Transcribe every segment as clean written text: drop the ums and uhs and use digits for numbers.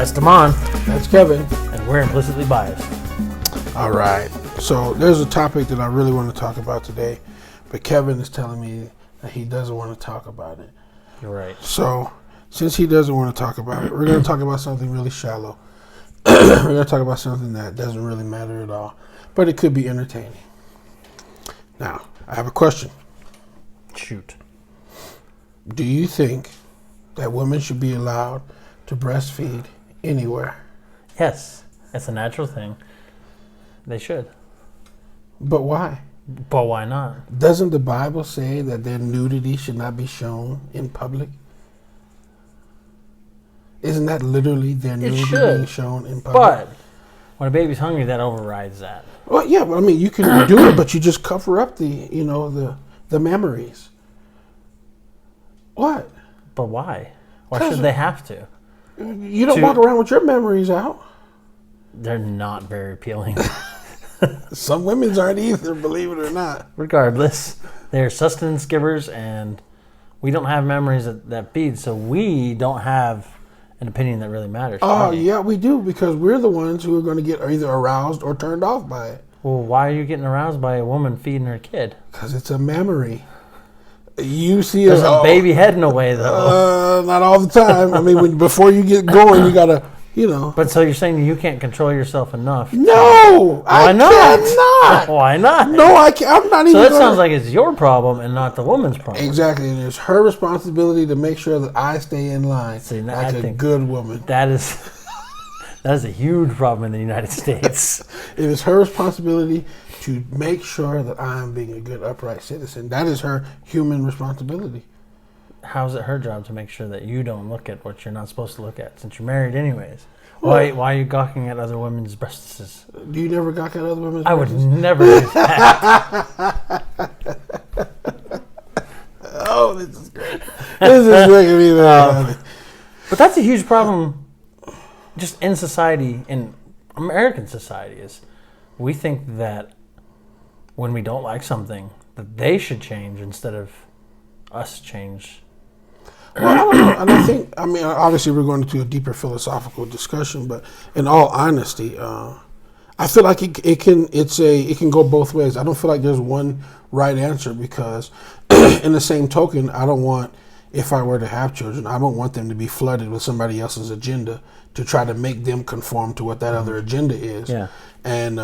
That's Damon. That's Kevin. And we're implicitly biased. All right. So there's a topic that I really want to talk about today, but Kevin is telling me that he doesn't want to talk about it. You're right. So since he doesn't want to talk about it, we're going to talk about something really shallow. We're going to talk about something that doesn't really matter at all, but it could be entertaining. Now, I have a question. Shoot. Do you think that women should be allowed to breastfeed anywhere? Yes, it's a natural thing. They should. But why? But why not? Doesn't the Bible say that their nudity should not be shown in public? Isn't that literally their nudity being shown in public? But when a baby's hungry, that overrides that. Well, yeah, I mean, you can do it, but you just cover up the memories. What? But why? Why should they have to? You don't walk around with your memories out. They're not very appealing. Some women's aren't either, believe it or not. Regardless, they're sustenance givers, and we don't have memories that feed, so we don't have an opinion that really matters. Oh, yeah, we do, because we're the ones who are going to get either aroused or turned off by it. Well, why are you getting aroused by a woman feeding her kid? Because it's a memory. You see there's a baby head in the way, though. Not all the time. I mean, before you get going, you got to, But so you're saying you can't control yourself enough? No, why I not? cannot. Why not? No, I can't. I'm not even. So that sounds like it's your problem and not the woman's problem. Exactly, and it's her responsibility to make sure that I stay in line. See, like a good woman. That is a huge problem in the United States. It is her responsibility to make sure that I am being a good, upright citizen. That is her human responsibility. How's it her job to make sure that you don't look at what you're not supposed to look at, since you're married anyways? Why are you gawking at other women's breasts? Do you never gawk at other women's breasts? I would never do that. Oh, this is great. This is making me funny. But that's a huge problem just in society, in American society, is we think that when we don't like something, that they should change instead of us change. Well, I don't know. And I mean, obviously we're going into a deeper philosophical discussion, but in all honesty, I feel like it can go both ways. I don't feel like there's one right answer, because in the same token, I don't want, if I were to have children, I don't want them to be flooded with somebody else's agenda to try to make them conform to what that other agenda is. Yeah. And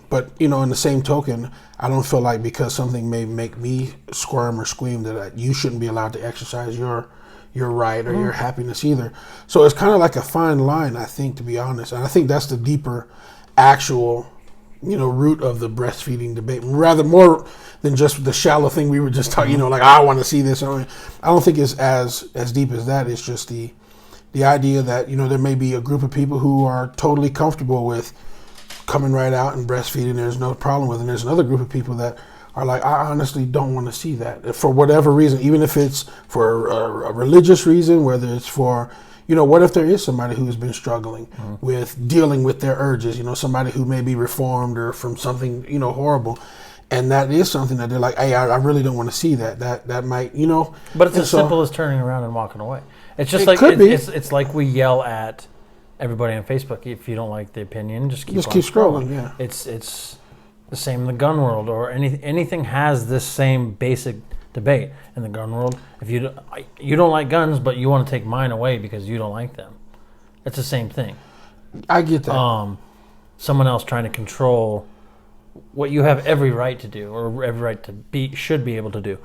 but in the same token, I don't feel like because something may make me squirm or scream that you shouldn't be allowed to exercise your right or your happiness either. So it's kind of like a fine line, I think, to be honest. And I think that's the deeper actual root of the breastfeeding debate, rather more than just the shallow thing we were just talking, like I want to see this. I don't think it's as deep as that. It's just the idea that there may be a group of people who are totally comfortable with coming right out and breastfeeding. There's no problem with it. And there's another group of people that are like, I honestly don't want to see that for whatever reason, even if it's for a religious reason, whether it's for, what if there is somebody who's been struggling with dealing with their urges, somebody who may be reformed or from something, horrible. And that is something that they're like, hey, I really don't want to see that. That might, But it's as simple as turning around and walking away. It's just it's like we yell at everybody on Facebook. If you don't like the opinion, just keep scrolling. Yeah, it's the same in the gun world, or anything has this same basic debate in the gun world. If you don't like guns, but you want to take mine away because you don't like them, it's the same thing. I get that. Someone else trying to control what you have every right to do, or every right to should be able to do.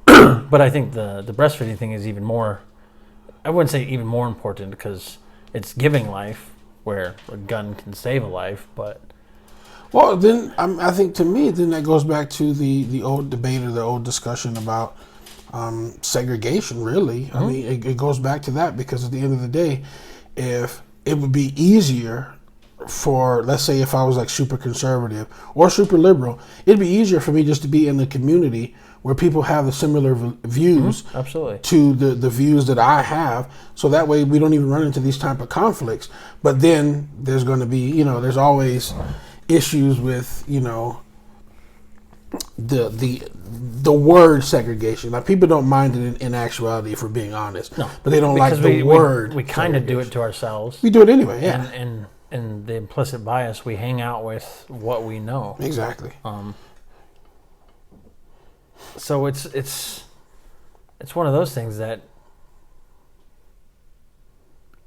But I think the breastfeeding thing is even more. I wouldn't say even more important, because it's giving life, where a gun can save a life, but. Well, then I think to me, then that goes back to the old debate or the old discussion about segregation. Really, I mean, it goes back to that, because at the end of the day, if it would be easier for, let's say, if I was like super conservative or super liberal, it'd be easier for me just to be in the community where people have the similar views absolutely to the views that I have, so that way we don't even run into these type of conflicts. But then there's going to be, there's always issues with, the word segregation. Like people don't mind it in actuality, if we're being honest. No, but they don't like the word. We kind of do it to ourselves. We do it anyway. Yeah. And the implicit bias, we hang out with what we know. Exactly. So it's one of those things that,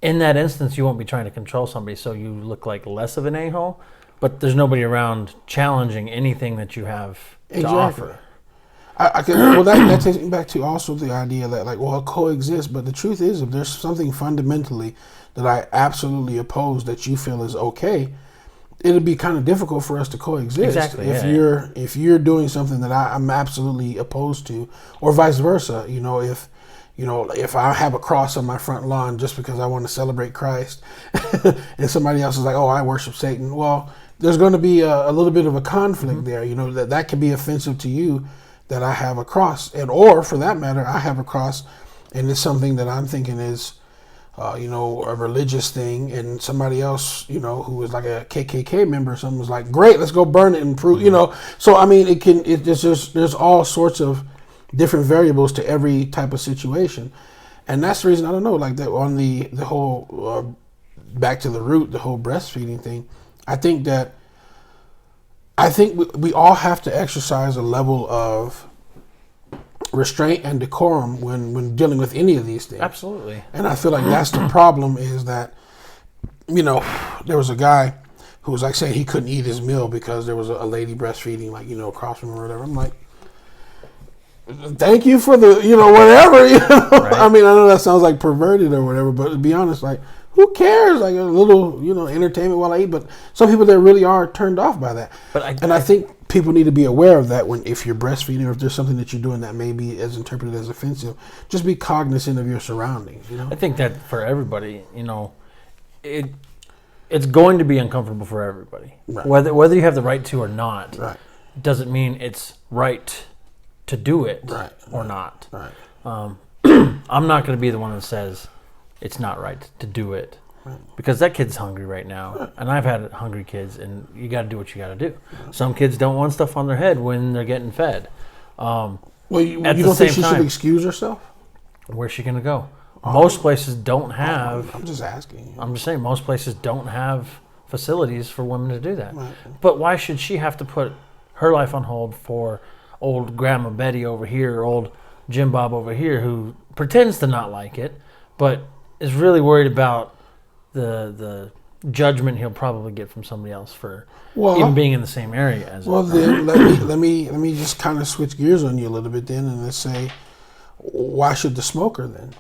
in that instance, you won't be trying to control somebody, so you look like less of an a-hole, but there's nobody around challenging anything that you have to offer. Well, that takes me back to also the idea that, like, well, it coexists, but the truth is, if there's something fundamentally that I absolutely oppose that you feel is okay, it'd be kind of difficult for us to coexist. Exactly. If you're doing something that I'm absolutely opposed to, or vice versa. If I have a cross on my front lawn just because I want to celebrate Christ, and somebody else is like, oh, I worship Satan. Well, there's going to be a little bit of a conflict there. That can be offensive to you, that I have a cross, or for that matter, I have a cross, and it's something that I'm thinking is, a religious thing, and somebody else, who is like a KKK member or something, was like, great, let's go burn it and prove, So I mean, there's all sorts of different variables to every type of situation, and that's the reason, I don't know, like that on the whole back to the root, the whole breastfeeding thing. I think we all have to exercise a level of restraint and decorum when dealing with any of these things. Absolutely. And I feel like that's the problem, is that, there was a guy who was like saying he couldn't eat his meal because there was a lady breastfeeding, like, across from him or whatever. I'm like, thank you for the, whatever, Right. I mean, I know that sounds like perverted or whatever, but to be honest, like, who cares? Like a little, entertainment while I eat. But some people that really are turned off by that. I think people need to be aware of that if you're breastfeeding, or if there's something that you're doing that may be as interpreted as offensive. Just be cognizant of your surroundings. I think that for everybody, it's going to be uncomfortable for everybody, right. Whether you have the right to or not. Right. Doesn't mean it's right to do it, right. Or not. Right. I'm not going to be the one that says it's not right to do it, right. Because that kid's hungry right now, right. And I've had hungry kids, and you got to do what you got to do. Right. Some kids don't want stuff on their head when they're getting fed. You don't think she should excuse herself? Where's she going to go? Most places don't have. I'm just asking. I'm just saying most places don't have facilities for women to do that. Right. But why should she have to put her life on hold for old Grandma Betty over here, old Jim Bob over here, who pretends to not like it, but is really worried about the judgment he'll probably get from somebody else for even being in the same area as well. Then let me just kind of switch gears on you a little bit then, and let's say, why should the smoker then?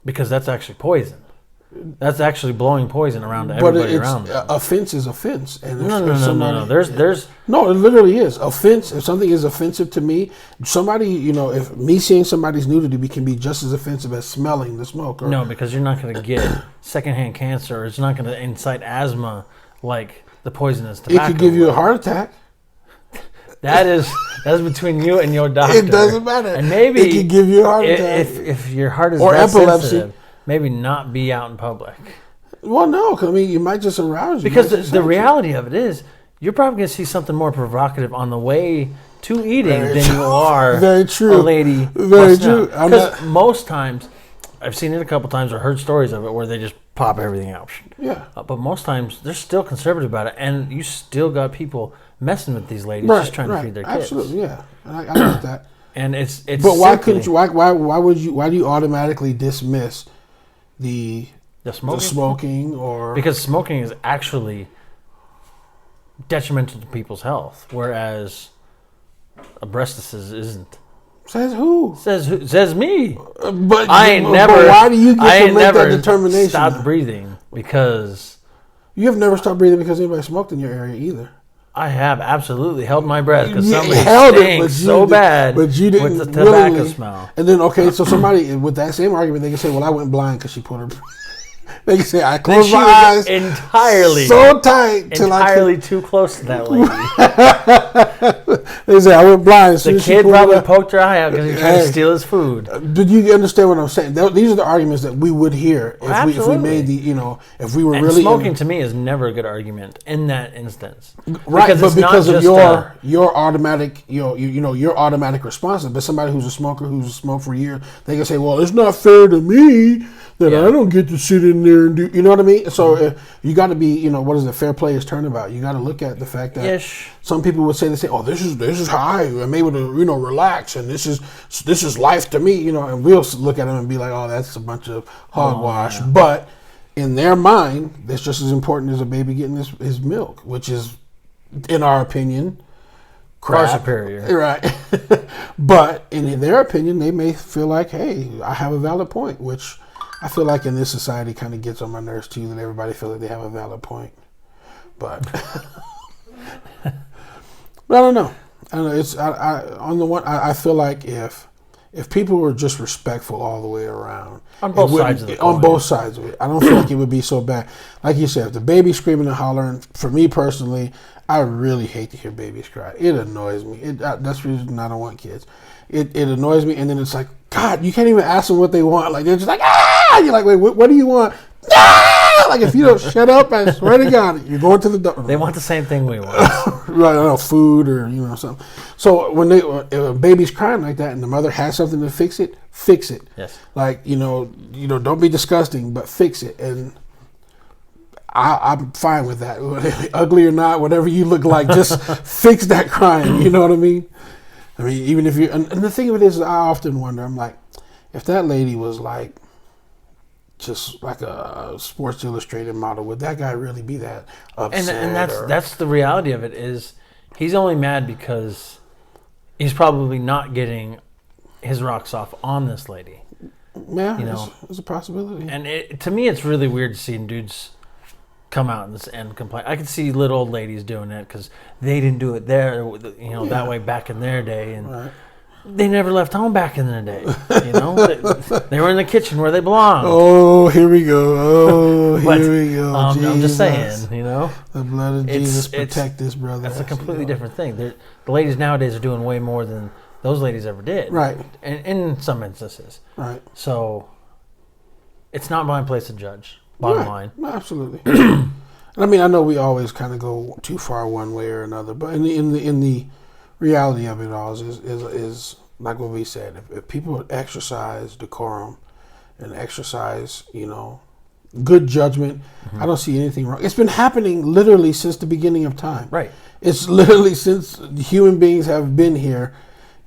Because that's actually poison. That's actually blowing poison around to everybody around them. Offense is offense. And no. There's no, it literally is. Offense, if something is offensive to me, somebody, if me seeing somebody's nudity can be just as offensive as smelling the smoke. No, because you're not going to get secondhand cancer. It's not going to incite asthma like the poisonous tobacco. It could give you a heart attack. That's between you and your doctor. It doesn't matter. And maybe it could give you a heart attack. If your heart is or that epilepsy, sensitive, maybe not be out in public. Well, no, because you might just arouse you. Because the reality of it is, you're probably going to see something more provocative on the way to eating than you are Very true. A lady. Very true. Because most times, I've seen it a couple times or heard stories of it where they just pop everything out. Yeah. But most times, they're still conservative about it, and you still got people messing with these ladies just trying to feed their kids. Absolutely, yeah. I get that. And it's but why couldn't you? Why do you automatically dismiss the smoking or because smoking is actually detrimental to people's health, whereas a breasticid isn't. Says who? Says me. But I ain't never. But why do you get to make that determination? Stopped breathing because you have never stopped breathing because anybody smoked in your area either. I have absolutely held my breath because somebody held stinks so bad but you didn't with the tobacco smell. And then, so somebody, with that same argument, they can say, well, I went blind because she put her... They can say, I closed my eyes entirely so tight. Entirely too close to that lady. They say I went blind. The kid probably poked her eye out because he was trying to steal his food. Did you understand what I'm saying? These are the arguments that we would hear if we made if we were and really smoking to me is never a good argument in that instance, right? Because of your automatic your automatic responses. But somebody who's a smoker who's smoked for years, they can say, well, it's not fair to me that I don't get to sit in there and do, you know what I mean? So you got to be, what is it? Fair play is turnabout. You got to look at the fact that some people would say, oh, this is how I'm able to, relax, and this is life to me, and we'll look at them and be like, oh, that's a bunch of hogwash. But in their mind, that's just as important as a baby getting his milk, which is, in our opinion, crap. Far superior. Right. But in their opinion, they may feel like, hey, I have a valid point, which I feel like in this society kind of gets on my nerves too, that everybody feels like they have a valid point. But I don't know. It's on the one. I feel like if people were just respectful all the way around on both sides of the coin. On both sides of it, I don't feel like it would be so bad. Like you said, if the baby's screaming and hollering, for me personally, I really hate to hear babies cry. It annoys me. That's the reason I don't want kids. It annoys me, and then it's like, God, you can't even ask them what they want. Like, they're just like, ah! You're like, wait, what do you want? Ah! Like, if you don't shut up, I swear to God, you're going to the door. They want the same thing we want. Right, I don't know, food or, something. So when if a baby's crying like that and the mother has something to fix it, fix it. Yes. Like, don't be disgusting, but fix it. And I'm fine with that. Ugly or not, whatever you look like, just fix that crying. You know what I mean? I mean, even if you, and the thing of it is, I often wonder, I'm like, if that lady was like, just like a Sports Illustrated model, would that guy really be that upset? And that's the reality of it, is he's only mad because he's probably not getting his rocks off on this lady. Yeah, it's a possibility. And to me, it's really weird seeing dudes come out and complain. I could see little old ladies doing it because they didn't do it there, that way back in their day, and they never left home back in the day. They were in the kitchen where they belong. Oh, here we go. Here we go. I'm just saying, the blood of Jesus protect this brother. That's a completely different thing. The ladies nowadays are doing way more than those ladies ever did. Right. In some instances. Right. So it's not my place to judge. Bottom line. Absolutely. I mean, I know we always kind of go too far one way or another, but in the reality of it all is like what we said. If people exercise decorum and exercise, good judgment, I don't see anything wrong. It's been happening literally since the beginning of time. Right. It's literally since human beings have been here,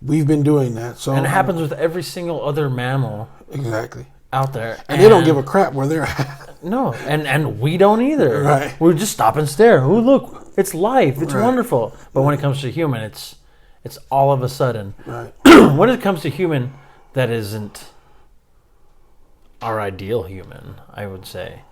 we've been doing that. So, and it happens with every single other mammal. Exactly. Out there. And they don't give a crap where they're at. No, and we don't either. Right. We just stop and stare. Oh, look, it's life. It's wonderful. But when it comes to human, it's all of a sudden. Right. When it comes to human, that isn't our ideal human, I would say.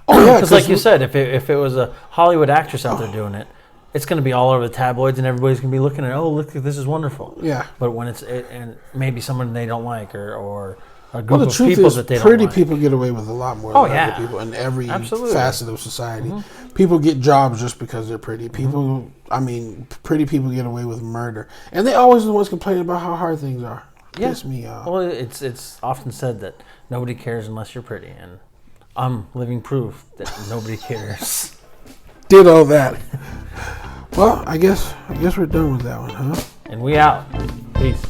Oh yeah, because like you said, if it was a Hollywood actress out there doing it, it's going to be all over the tabloids, and everybody's going to be looking at, oh, look, this is wonderful. Yeah. But when and maybe someone they don't like, or a group the of truth people is, that they don't pretty like. people get away with a lot more than other people in every facet of society. Mm-hmm. People get jobs just because they're pretty. People, pretty people get away with murder, and they always are the ones complaining about how hard things are. Piss me off. Well, it's often said that nobody cares unless you're pretty, and I'm living proof that nobody cares. Did all that. Well, I guess we're done with that one, huh? And we out. Peace.